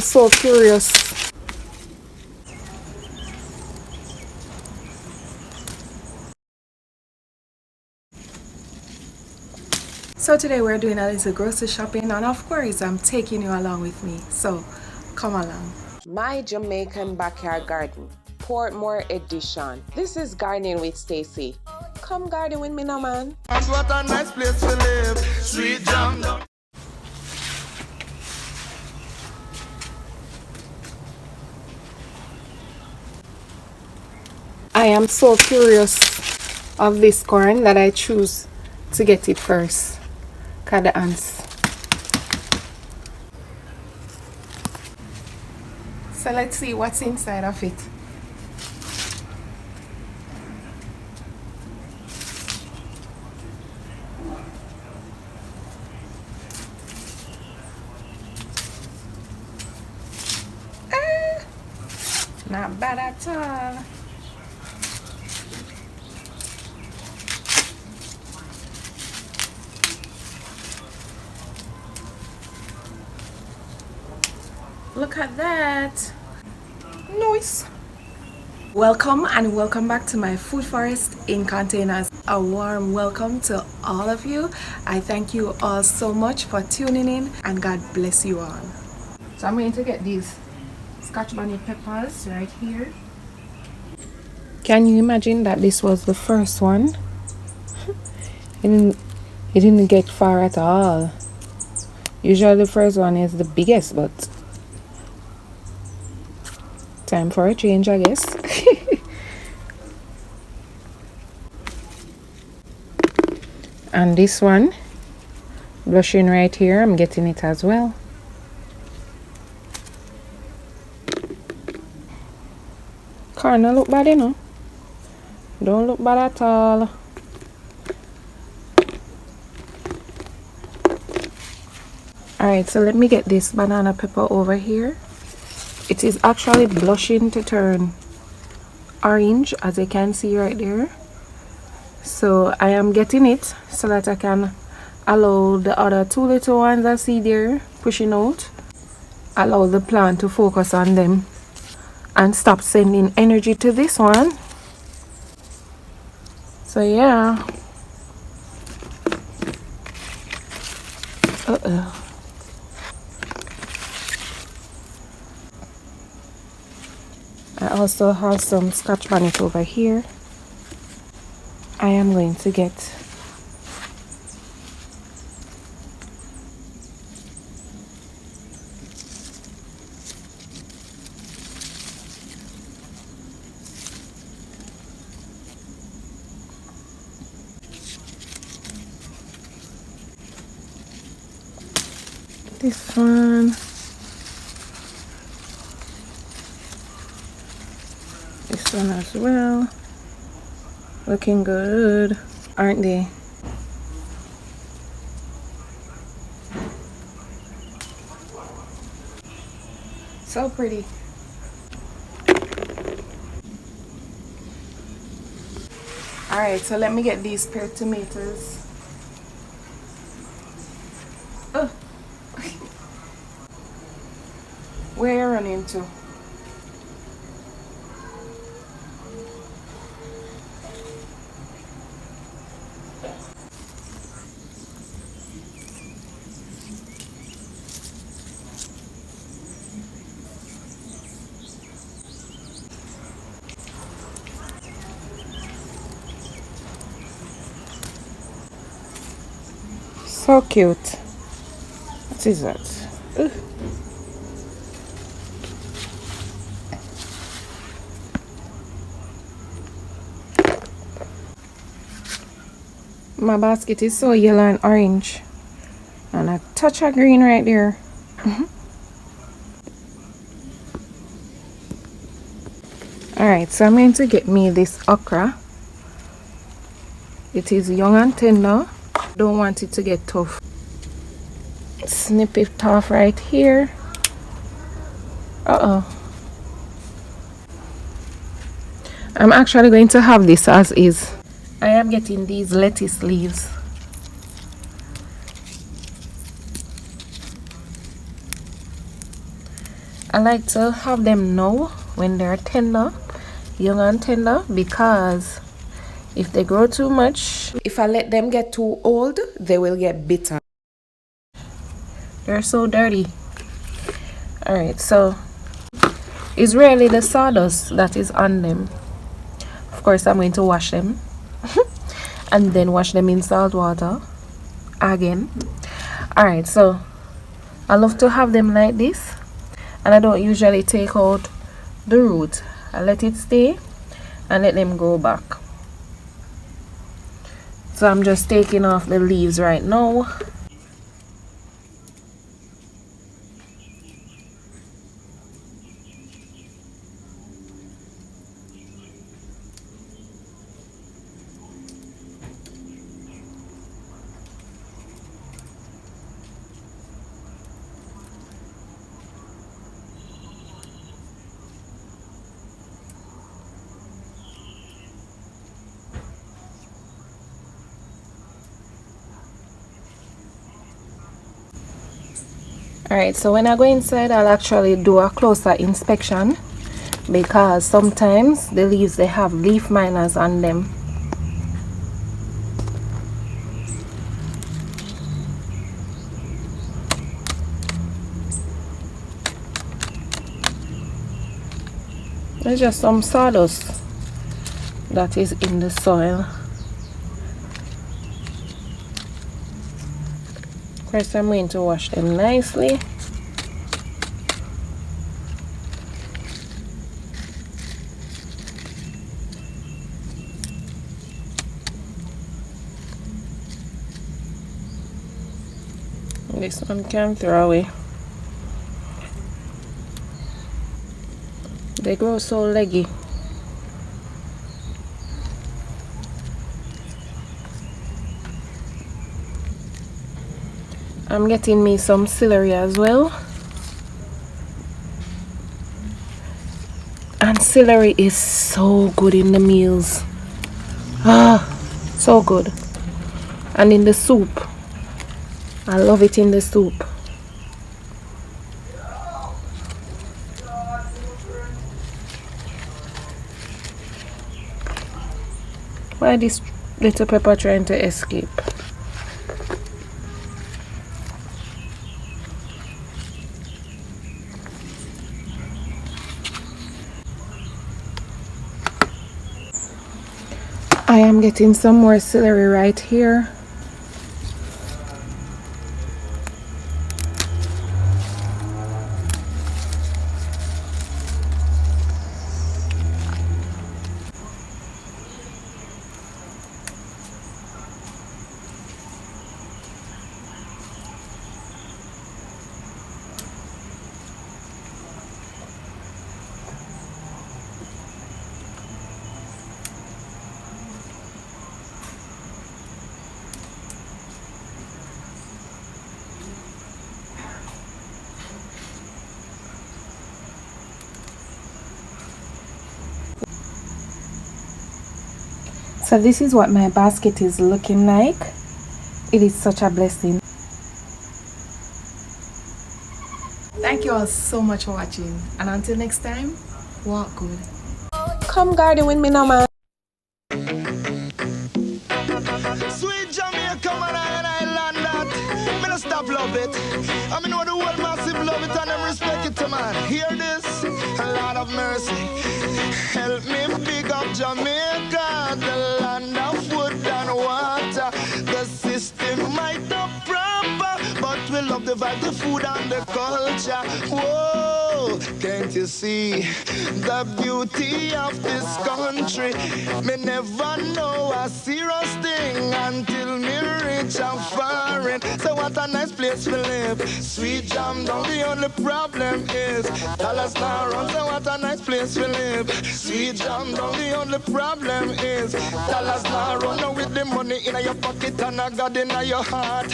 So curious. So today we're doing a little grocery shopping, and of course I'm taking you along with me, so come along. My Jamaican backyard garden, Portmore edition. This is gardening with Stacey. Come garden with me now, man. And what a nice place to live. Sweet jam down. I am so curious of this corn that I choose to get it first. Cut the ants. So let's see what's inside of it. Not bad at all. Look at that. Nice. Welcome and welcome back to my food forest in containers. A warm welcome to all of you. I thank you all so much for tuning in, and God bless you all. So I'm going to get these Scotch bonnet peppers right here. Can you imagine that this was the first one? It didn't get far at all. Usually the first one is the biggest, but time for a change, I guess. And this one, blushing right here, I'm getting it as well. Corn don't look bad, you know. Don't look bad at all. Alright, so let me get this banana pepper over here. It is actually blushing to turn orange, as you can see right there. So I am getting it so that I can allow the other two little ones I see there pushing out, allow the plant to focus on them and stop sending energy to this one. So yeah. I also have some Scotch bonnet over here. I am going to get this one, this one as well. Looking good, aren't they? So pretty. Alright, so let me get these pear tomatoes. Oh. Where are you running to? So cute. What is that? Ugh. My basket is so yellow and orange, and a touch of green right there. Alright, so I'm going to get me this okra. It is young and tender. Don't want it to get tough. Snip it off right here. I'm actually going to have this as is. I am getting these lettuce leaves. I like to have them now when they're tender, young and tender, because if they grow too much, if I let them get too old, they will get bitter. They're so dirty. Alright, so it's really the sawdust that is on them. Of course, I'm going to wash them and then wash them in salt water again. Alright, so I love to have them like this, and I don't usually take out the root. I let it stay and let them grow back. So I'm just taking off the leaves right now. Alright, so when I go inside, I'll actually do a closer inspection, because sometimes the leaves, they have leaf miners on them. There's just some sawdust that is in the soil. First, I'm going to wash them nicely. This one can throw away. They grow so leggy. I'm getting me some celery as well. And celery is so good in the meals. Ah, so good. And in the soup. I love it in the soup. Why this little pepper trying to escape? I am getting some more celery right here. So this is what my basket is looking like. It is such a blessing. Thank you all so much for watching, and until next time, walk good. Come garden with me now, man. Sweet Jamaica, man, I land that. Me no stop love it. I mean, know the world massive love it and them respect it, man. Hear this? A lot of mercy. Help me big up Jamaica, the land of wood and water. The system might not proper, but we love the vibe, the food and the culture. Whoa, can't you see the beauty of this country? Me never know a serious thing until me reach a foreign. So what a nice place to live. Sweet jam down, the only problem is dollars now run. So what a nice place to live. Sweet jam down, the only problem is dollars now run. Now with the money in your pocket and a God in your heart.